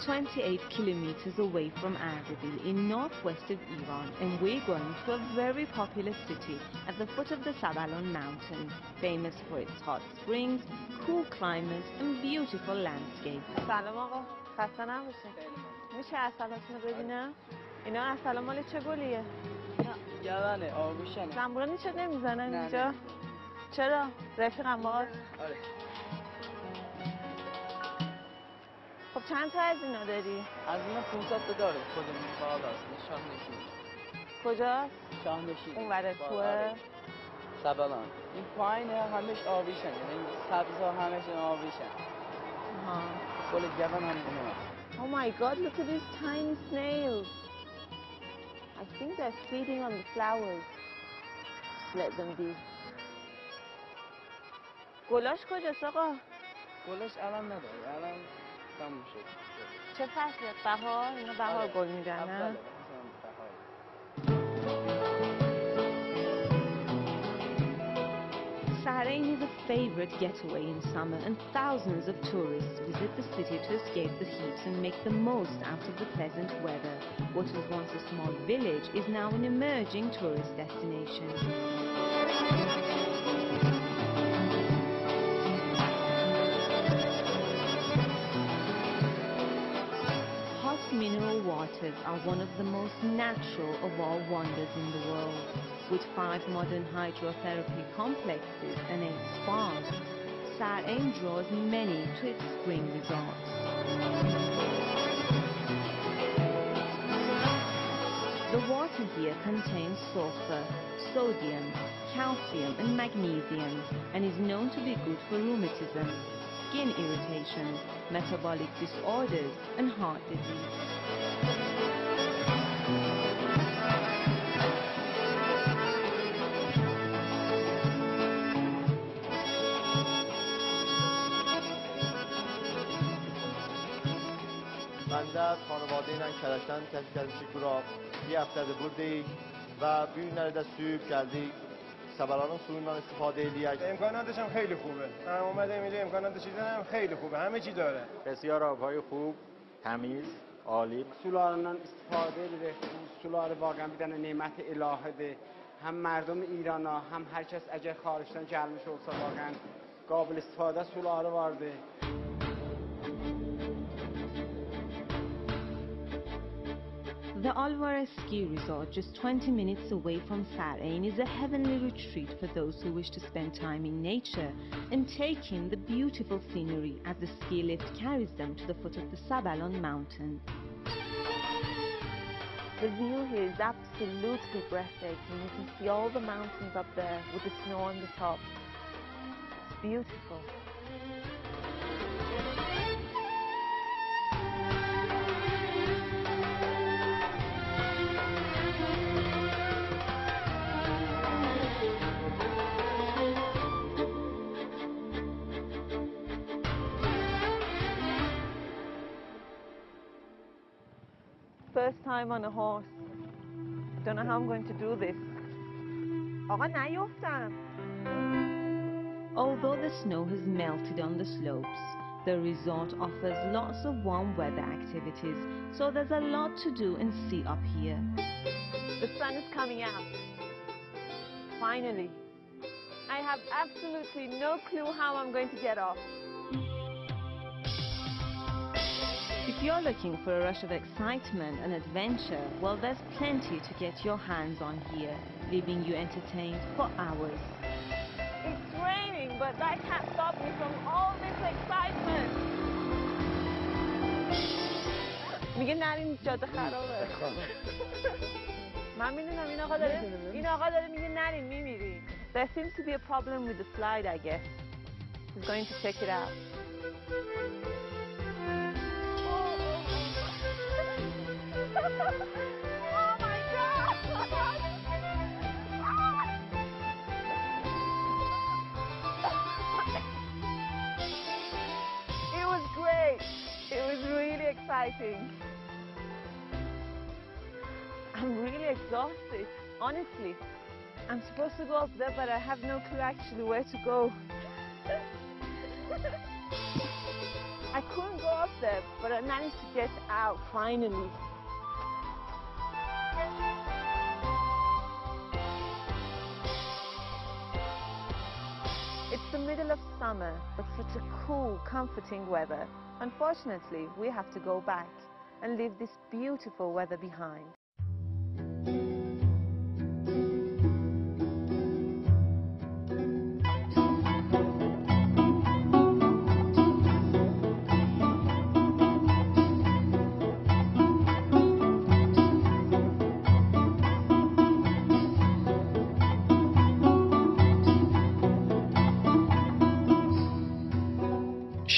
28 kilometers away from Ardabil in northwest of Iran, and we're going to a very popular city at the foot of the Sabalan mountain, famous for its hot springs, cool climate and beautiful landscape. سلام آقا، خسته نباشین. میشه عسلاتون رو ببینم؟ اینا عسل مال چه گلیه؟ جوانه، آبوشنه. زنبورانی چه نمیزنن اینجا؟ نه. چرا؟ رفیقم باهات؟ آره. خب چند تا از اینا داری؟ از اینا 500 تا داره، خودمون بالاست، شاه نشین. کجاست؟ شاه نشین. اون ور توه؟ سبلان. این پایین همش آبیشن، یعنی سبزها همش آبیشن. گل جوان هم اینا. Oh my God, look at these tiny snails. I think they're feeding on the flowers. Just let them be. گلاش کجاست آقا؟ گلش الان نداره، الان تموم شد. چه فصلیه؟ بهار؟ اینا بهار گل میدن نه؟ Sabalan is a favorite getaway in summer, and thousands of tourists visit the city to escape the heat and make the most out of the pleasant weather. What was once a small village is now an emerging tourist destination. Hot mineral waters are one of the most natural of all wonders in the world. With 5 modern hydrotherapy complexes and 8 spas, Sabalan draws many to its spring resorts. The water here contains sulfur, sodium, calcium and magnesium, and is known to be good for rheumatism, skin irritation, metabolic disorders and heart disease. بنده از خانواده اینان کرشتن کسی را یه هفته بردی و بیرون نرده سویب کردی سبلان سویمان استفاده لیک امکاناتش هم خیلی خوبه. من اومدم اینجا امکانات چیزا هم خیلی خوبه. همه چی داره. بسیار آبهای خوب، تمیز، عالی. سولارından استفاده edilir. Suları واقعا bir tane nimet ilahidir. Hem merdum İran'a hem herkes eğer xaricdən gəlmiş olsa واقعا قابل استفاده suları vardır. The Alvarez ski resort, just 20 minutes away from Sabalan, is a heavenly retreat for those who wish to spend time in nature and take in the beautiful scenery as the ski lift carries them to the foot of the Sabalan mountain. The view here is absolutely breathtaking. You can see all the mountains up there with the snow on the top. It's beautiful. First time on a horse. I don't know how I'm going to do this. Although the snow has melted on the slopes, the resort offers lots of warm weather activities, so there's a lot to do and see up here. The sun is coming out. Finally. I have absolutely no clue how I'm going to get off. If you're looking for a rush of excitement and adventure, well, there's plenty to get your hands on here, leaving you entertained for hours. It's raining, but that can't stop me from all this excitement. میگه نریم جاده خرابه. من میدونم این آقا داره میگه نریم میمیریم. There seems to be a problem with the slide, I guess. He's going to check it out. Oh my God! It was great. It was really exciting. I'm really exhausted, honestly. I'm supposed to go up there, but I have no clue actually where to go. I couldn't go up step, but I managed to get out finally. It's the middle of summer, but such a cool, comforting weather. Unfortunately, we have to go back and leave this beautiful weather behind.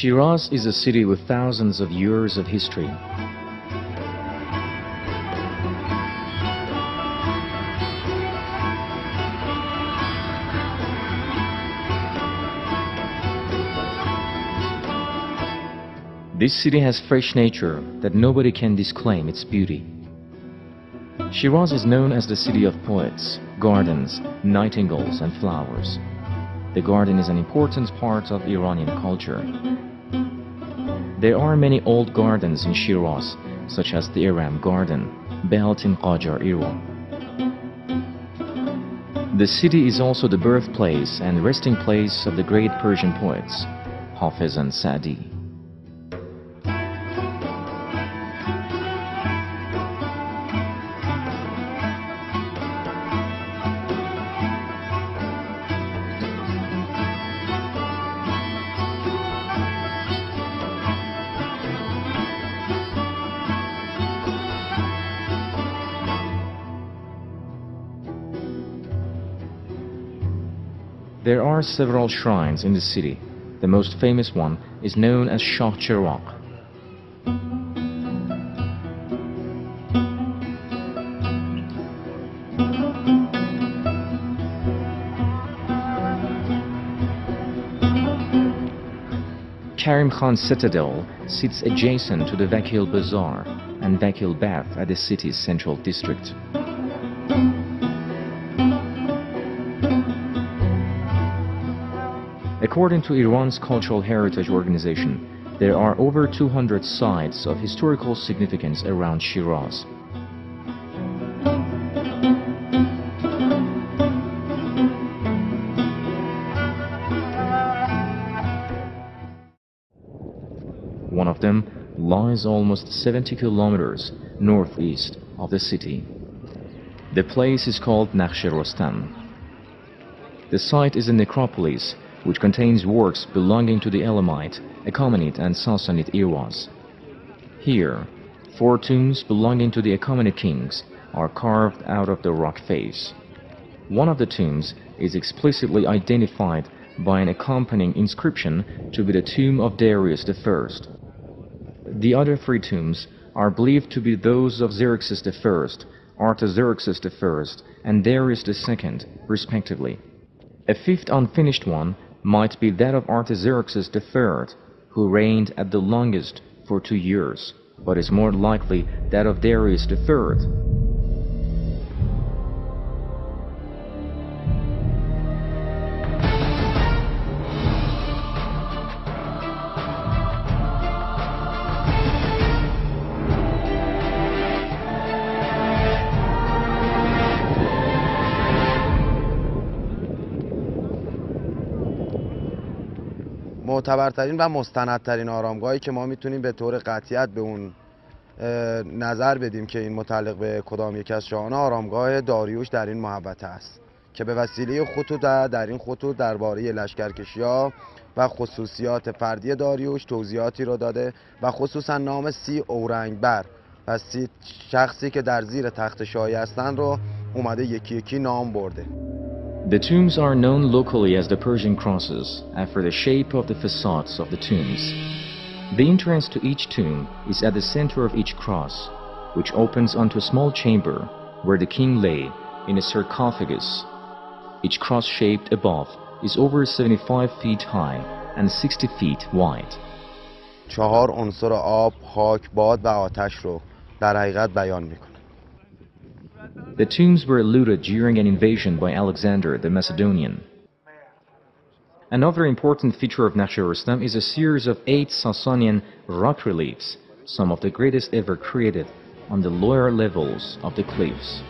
Shiraz is a city with thousands of years of history. This city has fresh nature that nobody can disclaim its beauty. Shiraz is known as the city of poets, gardens, nightingales and flowers. The garden is an important part of Iranian culture. There are many old gardens in Shiraz, such as the Iram Garden, built in Qajar, Iran. The city is also the birthplace and resting place of the great Persian poets, Hafiz and Sa'di. There are several shrines in the city. The most famous one is known as Shah Chiragh. Karim Khan Citadel sits adjacent to the Vakil Bazaar and Vakil Bath at the city's central district. According to Iran's Cultural Heritage Organization, there are over 200 sites of historical significance around Shiraz. One of them lies almost 70 kilometers northeast of the city. The place is called Nakhsh-e-Rostam. The site is a necropolis which contains works belonging to the Elamite, Achaemenid and Sassanid eras. Here, 4 tombs belonging to the Achaemenid kings are carved out of the rock face. One of the tombs is explicitly identified by an accompanying inscription to be the tomb of Darius I. The other 3 tombs are believed to be those of Xerxes I, Artaxerxes I, and Darius II, respectively. A 5th unfinished one might be that of Artaxerxes III, who reigned at the longest for 2 years, but is more likely that of Darius III. معتبرترین و مستندترین آرامگاهی که ما میتونیم به طور قطعیت به اون نظر بدیم که این متعلق به کدام یک از شاهان، آرامگاه داریوش در این محوطه است که به وسیله خطوط در این خطوط درباره لشکرکشی‌ها و خصوصیات فردی داریوش توضیحاتی رو داده و خصوصا نام 30 اورنگبر و 30 شخصی که در زیر تخت شاهی هستند رو اومده یکی یکی نام برده. The tombs are known locally as the Persian crosses, after the shape of the facades of the tombs. The entrance to each tomb is at the center of each cross, which opens onto a small chamber where the king lay in a sarcophagus. Each cross shaped above is over 75 feet high and 60 feet wide. 4 عنصر آب، خاک، باد و آتش رو در حقیقت بیان میکنه. The tombs were looted during an invasion by Alexander the Macedonian. Another important feature of Nakhshe is a series of 8 Sasanian rock reliefs, some of the greatest ever created on the lower levels of the cliffs.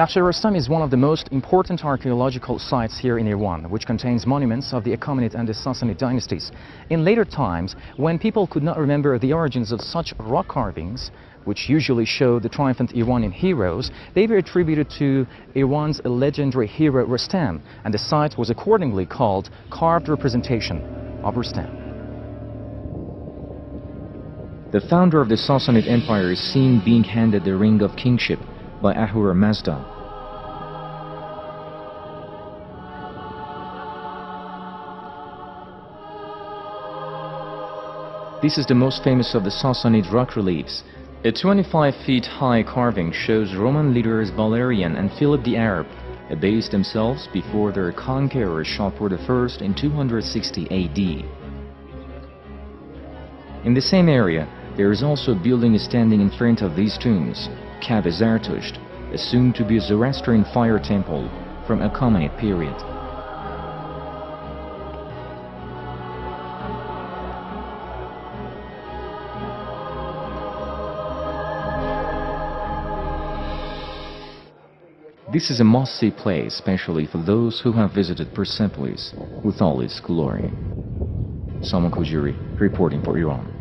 Nakhshe is one of the most important archaeological sites here in Iran, which contains monuments of the Achaemenid and the Sassanid dynasties. In later times, when people could not remember the origins of such rock carvings, which usually show the triumphant Iranian heroes, they were attributed to Iran's legendary hero Rustam, and the site was accordingly called Carved Representation of Rustam. The founder of the Sassanid Empire is seen being handed the ring of kingship by Ahura Mazda. This is the most famous of the Sassanid rock reliefs. A 25 feet high carving shows Roman leaders Valerian and Philip the Arab abased themselves before their conqueror Shapur I in 260 AD. In the same area, there is also a building standing in front of these tombs, Kabe Zartusht, assumed to be a Zoroastrian fire temple from Achaemenid period. This is a must-see place, especially for those who have visited Persepolis with all its glory. Salman Khujuri, reporting for Iran.